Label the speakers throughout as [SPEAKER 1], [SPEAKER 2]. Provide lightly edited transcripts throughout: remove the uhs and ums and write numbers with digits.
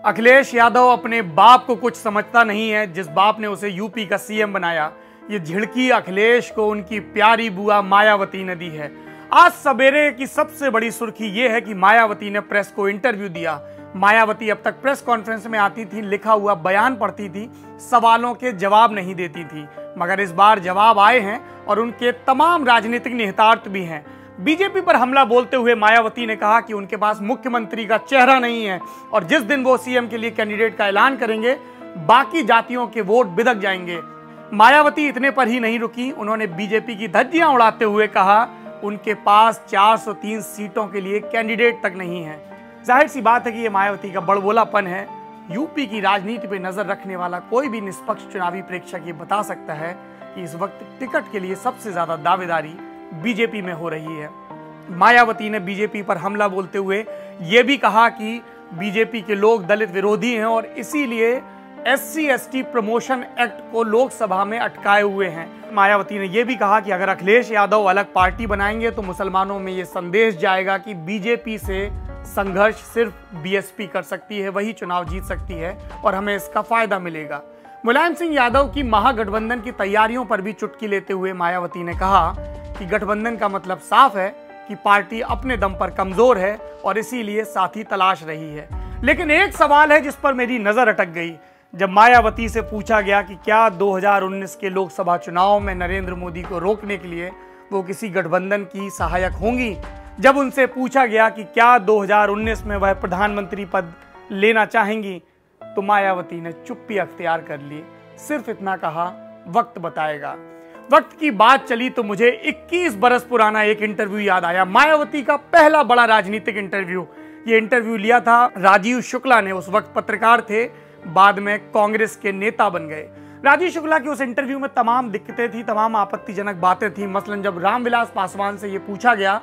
[SPEAKER 1] अखिलेश यादव अपने बाप को कुछ समझता नहीं है, जिस बाप ने उसे यूपी का सीएम बनाया। ये झिड़की अखिलेश को उनकी प्यारी बुआ मायावती ने दी है। आज सवेरे की सबसे बड़ी सुर्खी ये है कि मायावती ने प्रेस को इंटरव्यू दिया। मायावती अब तक प्रेस कॉन्फ्रेंस में आती थी, लिखा हुआ बयान पढ़ती थी, सवालों के जवाब नहीं देती थी, मगर इस बार जवाब आए हैं और उनके तमाम राजनीतिक निहितार्थ भी हैं। बीजेपी पर हमला बोलते हुए मायावती ने कहा कि उनके पास मुख्यमंत्री का चेहरा नहीं है और जिस दिन वो सीएम के लिए कैंडिडेट का ऐलान करेंगे, बाकी जातियों के वोट बिदक जाएंगे। मायावती इतने पर ही नहीं रुकी, उन्होंने बीजेपी की धज्जियां उड़ाते हुए कहा उनके पास 403 सीटों के लिए कैंडिडेट तक नहीं है। जाहिर सी बात है कि ये मायावती का बड़बोलापन है। यूपी की राजनीति पर नजर रखने वाला कोई भी निष्पक्ष चुनावी प्रेक्षक ये बता सकता है कि इस वक्त टिकट के लिए सबसे ज्यादा दावेदारी बीजेपी में हो रही है। मायावती ने बीजेपी पर हमला बोलते हुए यह भी कहा कि बीजेपी के लोग दलित विरोधी हैं और इसीलिए SC/ST प्रमोशन एक्ट को लोकसभा में अटकाए हुए हैं। मायावती ने यह भी कहा कि अगर अखिलेश यादव अलग पार्टी बनाएंगे तो मुसलमानों में यह संदेश जाएगा कि बीजेपी से संघर्ष सिर्फ BSP कर सकती है, वही चुनाव जीत सकती है और हमें इसका फायदा मिलेगा। मुलायम सिंह यादव की महागठबंधन की तैयारियों पर भी चुटकी लेते हुए मायावती ने कहा कि गठबंधन का मतलब साफ है कि पार्टी अपने दम पर कमजोर है और इसीलिए साथी तलाश रही है। लेकिन एक सवाल है जिस पर मेरी नजर अटक गई। जब मायावती से पूछा गया कि क्या 2019 के लोकसभा चुनाव में नरेंद्र मोदी को रोकने के लिए वो किसी गठबंधन की सहायक होंगी, जब उनसे पूछा गया कि क्या 2019 में वह प्रधानमंत्री पद लेना चाहेंगी, तो मायावती ने चुप्पी अख्तियार कर ली। सिर्फ इतना कहा, वक्त बताएगा। वक्त की बात चली तो मुझे 21 बरस पुराना एक इंटरव्यू याद आया। मायावती का पहला बड़ा राजनीतिक इंटरव्यू। ये इंटरव्यू लिया था राजीव शुक्ला ने। उस वक्त पत्रकार थे, बाद में कांग्रेस के नेता बन गए। राजीव शुक्ला की उस इंटरव्यू में तमाम दिक्कतें थी, तमाम आपत्तिजनक बातें थी। मसलन जब रामविलास पासवान से ये पूछा गया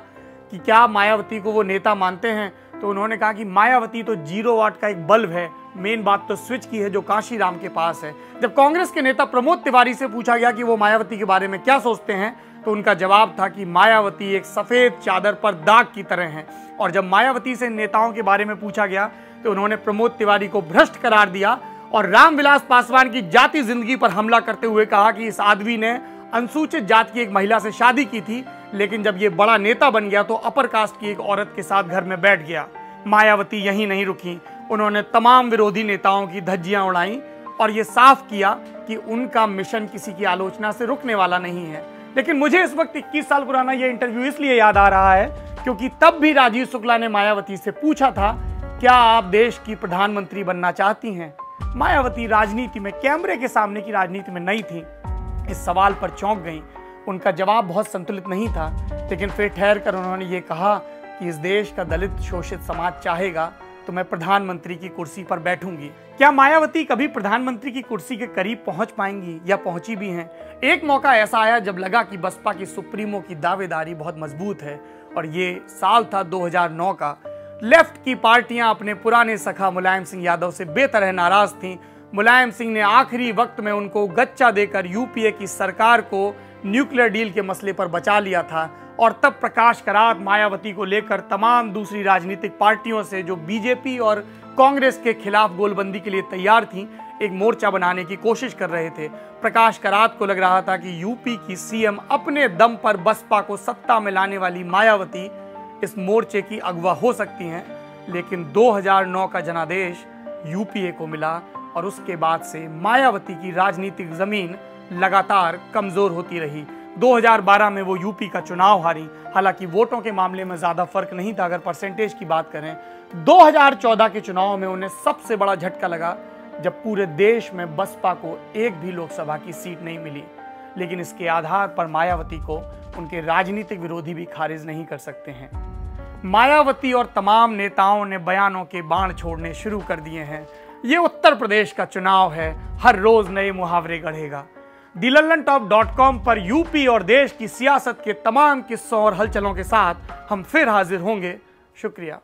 [SPEAKER 1] कि क्या मायावती को वो नेता मानते हैं, तो उन्होंने कहा कि मायावती तो 0 वाट का एक बल्ब है, मेन बात तो स्विच की है जो काशीराम के पास है। जब कांग्रेस के नेता प्रमोद तिवारी से पूछा गया कि वो मायावती के बारे में क्या सोचते हैं, तो उनका जवाब था कि मायावती एक सफेद चादर पर दाग की तरह हैं। और जब मायावती से नेताओं के बारे में पूछा गया तो उन्होंने प्रमोद तिवारी को भ्रष्ट करार दिया और रामविलास पासवान की जाति जिंदगी पर हमला करते हुए कहा कि इस आदमी ने अनुसूचित जाति की एक महिला से शादी की थी, लेकिन जब ये बड़ा नेता बन गया तो अपर कास्ट की एक औरत के साथ घर में बैठ गया। मायावती यहीं नहीं रुकी, उन्होंने तमाम विरोधी नेताओं की धज्जियां उड़ाई और ये साफ किया कि उनका मिशन किसी की आलोचना से रुकने वाला नहीं है। लेकिन मुझे इस वक्त 21 साल पुराना ये इंटरव्यू इसलिए याद आ रहा है क्योंकि तब भी राजीव शुक्ला ने मायावती से पूछा था, क्या आप देश की प्रधानमंत्री बनना चाहती हैं? मायावती राजनीति में, कैमरे के सामने की राजनीति में नहीं थी। इस सवाल पर चौंक गई। उनका जवाब बहुत संतुलित नहीं था, लेकिन फिर ठहर कर उन्होंने ये कहा कि इस देश का दलित शोषित समाज चाहेगा तो मैं प्रधानमंत्री की कुर्सी पर बैठूंगी। क्या मायावती कभी प्रधानमंत्री की कुर्सी के करीब पहुंच पाएंगी या पहुंची भी हैं? एक मौका ऐसा आया जब लगा कि बसपा की सुप्रीमो की दावेदारी बहुत मजबूत है और ये साल था 2009 का। लेफ्ट की पार्टियां अपने पुराने सखा मुलायम सिंह यादव से बेतरह नाराज थीं। मुलायम सिंह ने आखिरी वक्त में उनको गच्चा देकर यूपीए की सरकार को न्यूक्लियर डील के मसले पर बचा लिया था और तब प्रकाश करात मायावती को लेकर तमाम दूसरी राजनीतिक पार्टियों से जो बीजेपी और कांग्रेस के खिलाफ गोलबंदी के लिए तैयार थीं, एक मोर्चा बनाने की कोशिश कर रहे थे। प्रकाश करात को लग रहा था कि यूपी की सीएम अपने दम पर बसपा को सत्ता में लाने वाली मायावती इस मोर्चे की अगवा हो सकती हैं, लेकिन 2009 का जनादेश यूपीए को मिला और उसके बाद से मायावती की राजनीतिक जमीन लगातार कमजोर होती रही। 2012 में वो यूपी का चुनाव हारी, हालांकि वोटों के मामले में ज्यादा फर्क नहीं था अगर परसेंटेज की बात करें। 2014 के चुनाव में उन्हें सबसे बड़ा झटका लगा जब पूरे देश में बसपा को एक भी लोकसभा की सीट नहीं मिली। लेकिन इसके आधार पर मायावती को उनके राजनीतिक विरोधी भी खारिज नहीं कर सकते हैं। मायावती और तमाम नेताओं ने बयानों के बाण छोड़ने शुरू कर दिए हैं। ये उत्तर प्रदेश का चुनाव है, हर रोज नए मुहावरे गढ़ेगा। DillallanTop.com पर यूपी और देश की सियासत के तमाम किस्सों और हलचलों के साथ हम फिर हाजिर होंगे। शुक्रिया।